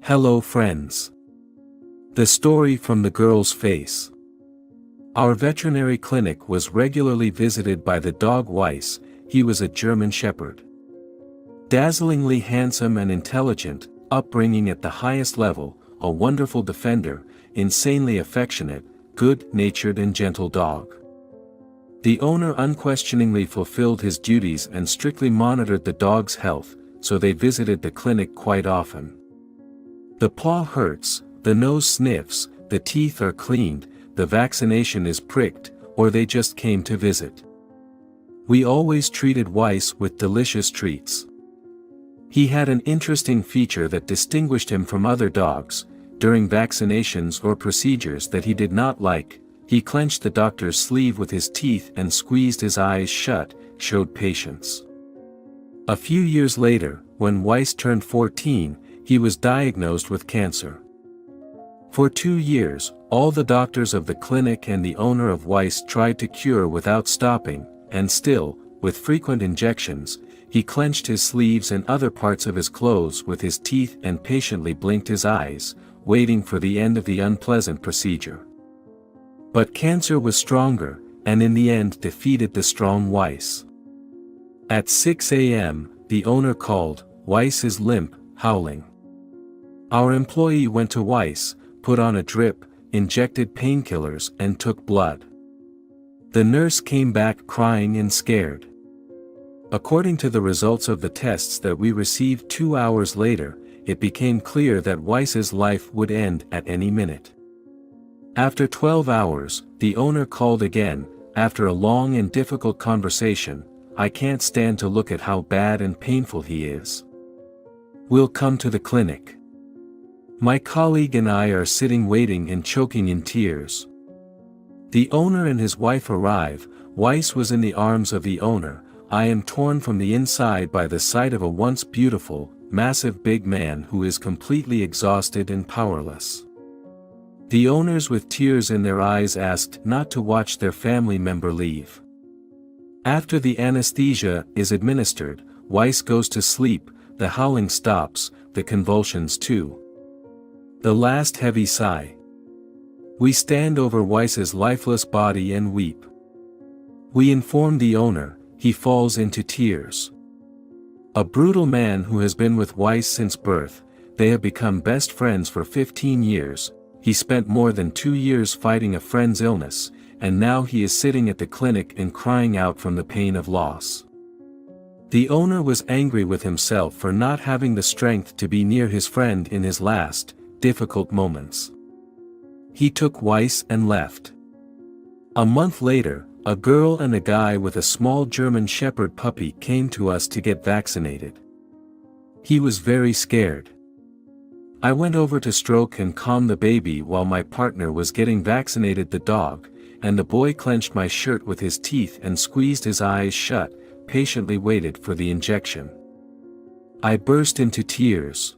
Hello friends. The story from the girl's face. Our veterinary clinic was regularly visited by the dog Weiss. He was a German Shepherd. Dazzlingly handsome and intelligent, upbringing at the highest level, a wonderful defender, insanely affectionate, good-natured and gentle dog. The owner unquestioningly fulfilled his duties and strictly monitored the dog's health, so they visited the clinic quite often. The paw hurts, the nose sniffs, the teeth are cleaned, the vaccination is pricked, or they just came to visit. We always treated Weiss with delicious treats. He had an interesting feature that distinguished him from other dogs. During vaccinations or procedures that he did not like, he clenched the doctor's sleeve with his teeth and squeezed his eyes shut, showed patience. A few years later, when Weiss turned 14, he was diagnosed with cancer. For 2 years, all the doctors of the clinic and the owner of Weiss tried to cure without stopping, and still, with frequent injections, he clenched his sleeves and other parts of his clothes with his teeth and patiently blinked his eyes, waiting for the end of the unpleasant procedure. But cancer was stronger, and in the end defeated the strong Weiss. At 6 a.m., the owner called. Weiss is limp, howling. Our employee went to Weiss, put on a drip, injected painkillers and took blood. The nurse came back crying and scared. According to the results of the tests that we received 2 hours later, it became clear that Weiss's life would end at any minute. After 12 hours, the owner called again. After a long and difficult conversation, I can't stand to look at how bad and painful he is. We'll come to the clinic. My colleague and I are sitting waiting and choking in tears. The owner and his wife arrive. Weiss was in the arms of the owner. I am torn from the inside by the sight of a once beautiful, massive big man who is completely exhausted and powerless. The owners with tears in their eyes asked not to watch their family member leave. After the anesthesia is administered, Weiss goes to sleep, the howling stops, the convulsions too. The last heavy sigh. We stand over Weiss's lifeless body and weep. We inform the owner. He falls into tears. A brutal man who has been with Weiss since birth. They have become best friends for 15 years. He spent more than 2 years fighting a friend's illness, and now he is sitting at the clinic and crying out from the pain of loss. The owner was angry with himself for not having the strength to be near his friend in his last, difficult moments. He took Weiss and left. A month later, a girl and a guy with a small German Shepherd puppy came to us to get vaccinated. He was very scared. I went over to stroke and calm the baby while my partner was getting vaccinated the dog, and the boy clenched my shirt with his teeth and squeezed his eyes shut, patiently waited for the injection. I burst into tears.